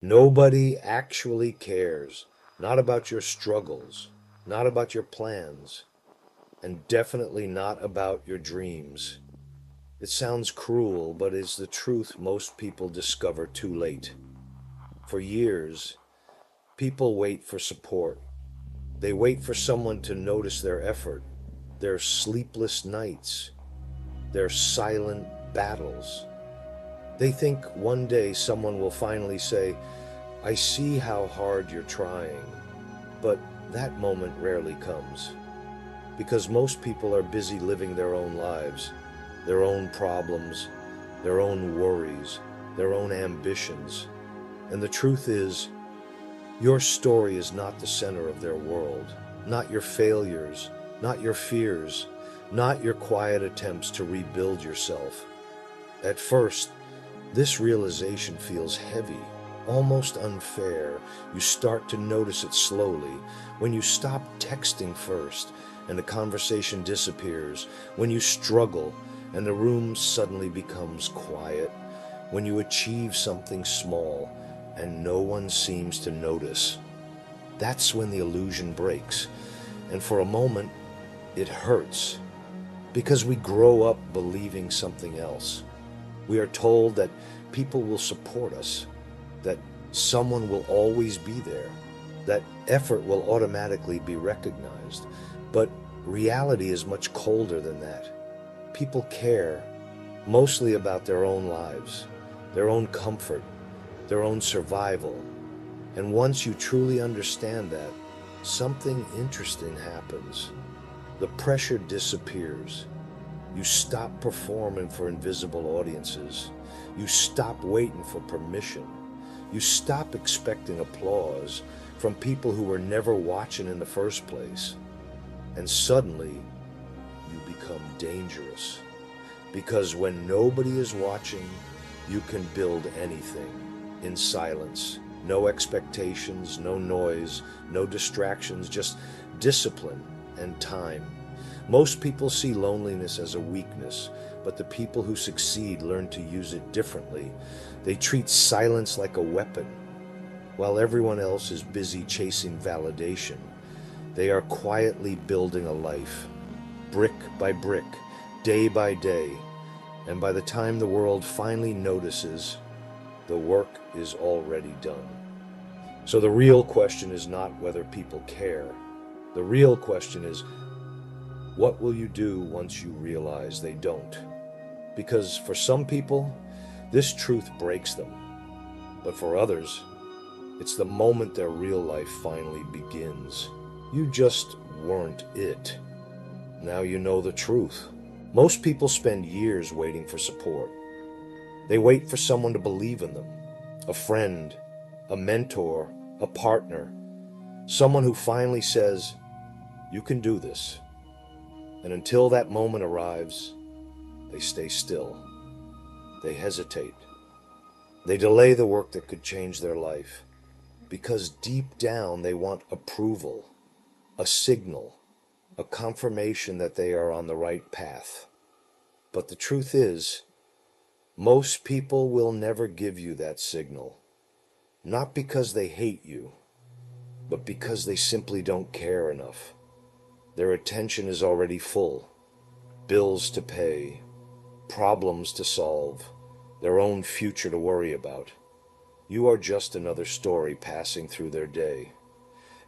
Nobody actually cares. Not about your struggles, not about your plans, and definitely not about your dreams. It sounds cruel, but it's the truth most people discover too late. For years, people wait for support. They wait for someone to notice their effort, their sleepless nights, their silent battles. They think one day someone will finally say, I see how hard you're trying. But that moment rarely comes because most people are busy living their own lives, their own problems, their own worries, their own ambitions. And the truth is, your story is not the center of their world, not your failures, not your fears, not your quiet attempts to rebuild yourself. At first, this realization feels heavy, almost unfair. You start to notice it slowly when you stop texting first and the conversation disappears, when you struggle and the room suddenly becomes quiet, when you achieve something small and no one seems to notice. That's when the illusion breaks. And for a moment, it hurts because we grow up believing something else. We are told that people will support us, that someone will always be there, that effort will automatically be recognized. But reality is much colder than that. People care mostly about their own lives, their own comfort, their own survival. And once you truly understand that, something interesting happens. The pressure disappears. You stop performing for invisible audiences. You stop waiting for permission. You stop expecting applause from people who were never watching in the first place. And suddenly, you become dangerous. Because when nobody is watching, you can build anything in silence. No expectations, no noise, no distractions, just discipline and time. Most people see loneliness as a weakness, but the people who succeed learn to use it differently. They treat silence like a weapon. While everyone else is busy chasing validation, they are quietly building a life, brick by brick, day by day. And by the time the world finally notices, the work is already done. So the real question is not whether people care. The real question is, what will you do once you realize they don't? Because for some people, this truth breaks them. But for others, it's the moment their real life finally begins. You just weren't it. Now you know the truth. Most people spend years waiting for support. They wait for someone to believe in them, a friend, a mentor, a partner, someone who finally says, you can do this. And until that moment arrives, they stay still. They hesitate. They delay the work that could change their life because deep down they want approval, a signal, a confirmation that they are on the right path. But the truth is, most people will never give you that signal. Not because they hate you, but because they simply don't care enough. Their attention is already full. Bills to pay, problems to solve, their own future to worry about. You are just another story passing through their day.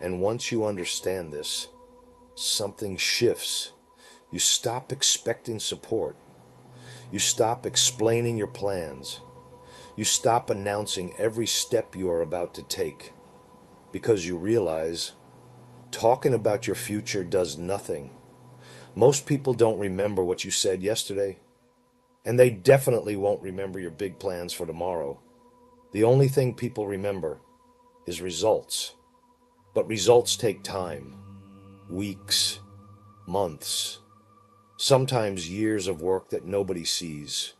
And once you understand this, something shifts. You stop expecting support. You stop explaining your plans. You stop announcing every step you are about to take. Because you realize talking about your future does nothing. Most people don't remember what you said yesterday, and they definitely won't remember your big plans for tomorrow. The only thing people remember is results. But results take time, weeks, months, sometimes years of work that nobody sees.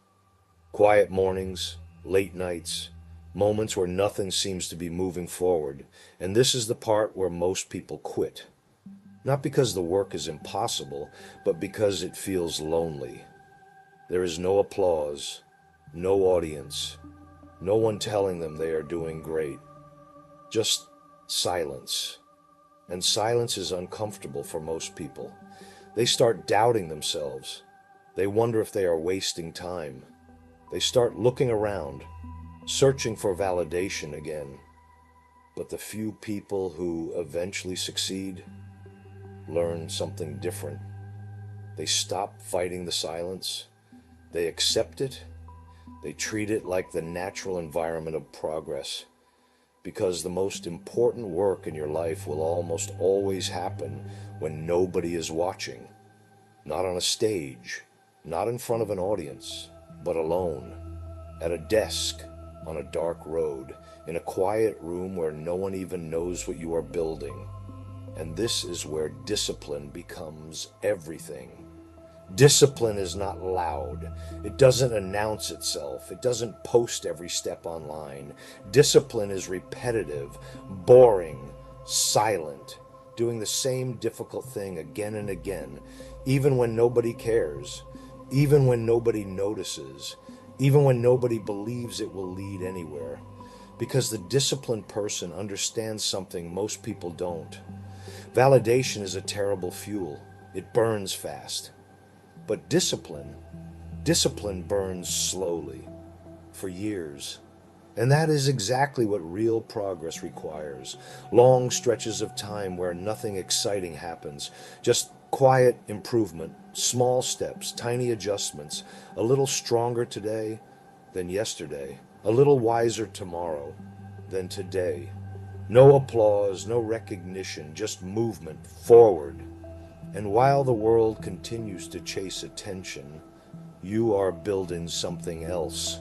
Quiet mornings, late nights, moments where nothing seems to be moving forward. And this is the part where most people quit. Not because the work is impossible, but because it feels lonely. There is no applause, no audience, No one telling them they are doing great. Just silence. And silence is uncomfortable for most people. They start doubting themselves. They wonder if they are wasting time. They start looking around, searching for validation again. But the few people who eventually succeed learn something different. They stop fighting the silence. They accept it. They treat it like the natural environment of progress. Because the most important work in your life will almost always happen when nobody is watching. Not on a stage, not in front of an audience, but alone, at a desk, on a dark road, in a quiet room where no one even knows what you are building. And this is where discipline becomes everything. Discipline is not loud. It doesn't announce itself. It doesn't post every step online. Discipline is repetitive, boring, silent, doing the same difficult thing again and again, even when nobody cares, even when nobody notices, even when nobody believes it will lead anywhere. Because the disciplined person understands something most people don't. Validation is a terrible fuel. It burns fast. But discipline burns slowly, for years. And that is exactly what real progress requires. Long stretches of time where nothing exciting happens, just quiet improvement, small steps, tiny adjustments, a little stronger today than yesterday, a little wiser tomorrow than today. No applause, no recognition, just movement forward. And while the world continues to chase attention, you are building something else.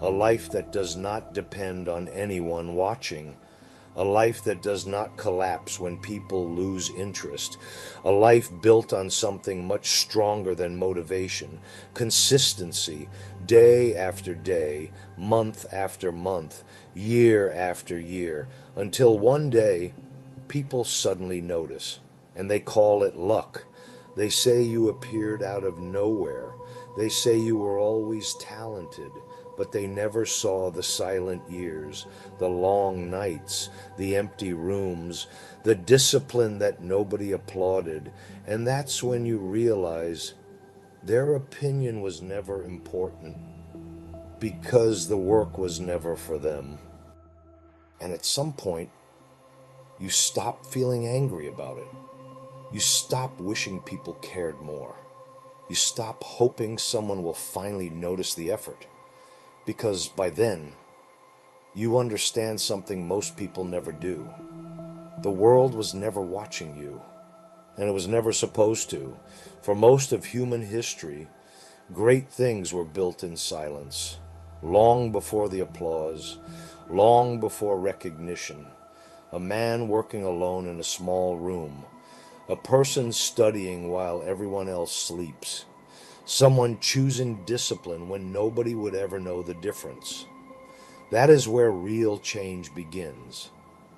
A life that does not depend on anyone watching. A life that does not collapse when people lose interest. A life built on something much stronger than motivation. Consistency, day after day, month after month, year after year, until one day people suddenly notice. And they call it luck. They say you appeared out of nowhere. They say you were always talented, but they never saw the silent years, the long nights, the empty rooms, the discipline that nobody applauded. And that's when you realize their opinion was never important because the work was never for them. And at some point, you stop feeling angry about it. You stop wishing people cared more. You stop hoping someone will finally notice the effort. Because by then, you understand something most people never do. The world was never watching you, and it was never supposed to. For most of human history, great things were built in silence, long before the applause, long before recognition. A man working alone in a small room, a person studying while everyone else sleeps. Someone choosing discipline when nobody would ever know the difference. That is where real change begins.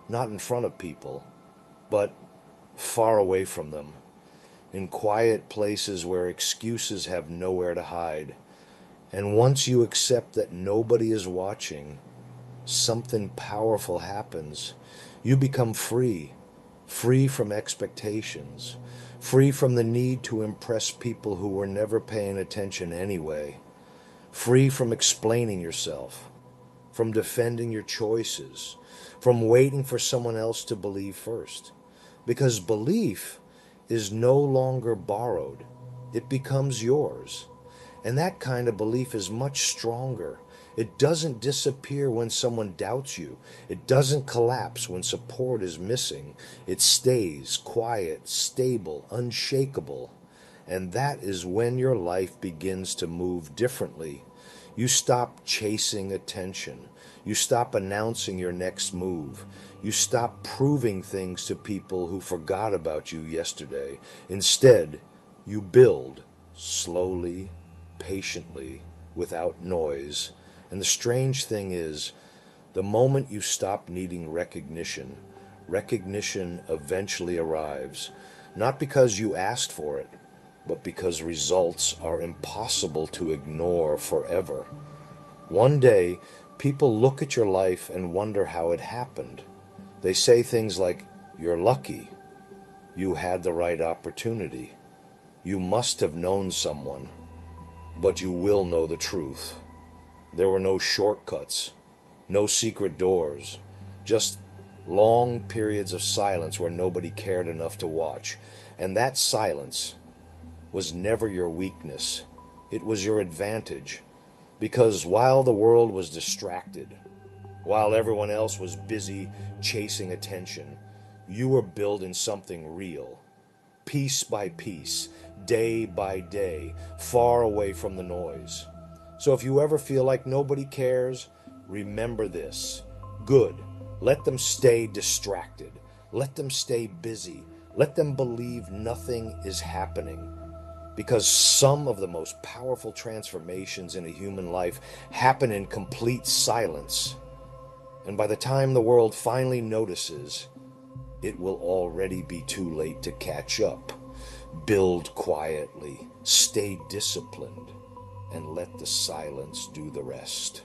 Not in front of people, but far away from them. In quiet places where excuses have nowhere to hide. And once you accept that nobody is watching, something powerful happens. You become free. Free from expectations, free from the need to impress people who were never paying attention anyway, free from explaining yourself, from defending your choices, from waiting for someone else to believe first. Because belief is no longer borrowed, it becomes yours. And that kind of belief is much stronger. It doesn't disappear when someone doubts you. It doesn't collapse when support is missing. It stays quiet, stable, unshakable. And that is when your life begins to move differently. You stop chasing attention. You stop announcing your next move. You stop proving things to people who forgot about you yesterday. Instead, you build slowly, patiently, without noise. And the strange thing is, the moment you stop needing recognition, recognition eventually arrives. Not because you asked for it, but because results are impossible to ignore forever. One day, People look at your life and wonder how it happened. They say things like, "You're lucky. You had the right opportunity. You must have known someone." But you will know the truth. There were no shortcuts, no secret doors, just long periods of silence where nobody cared enough to watch. And that silence was never your weakness. It was your advantage. Because while the world was distracted, while everyone else was busy chasing attention, you were building something real, piece by piece, day by day, far away from the noise. So if you ever feel like nobody cares, remember this. Good. Let them stay distracted. Let them stay busy. Let them believe nothing is happening. Because some of the most powerful transformations in a human life happen in complete silence. And by the time the world finally notices, it will already be too late to catch up. Build quietly, stay disciplined, and let the silence do the rest.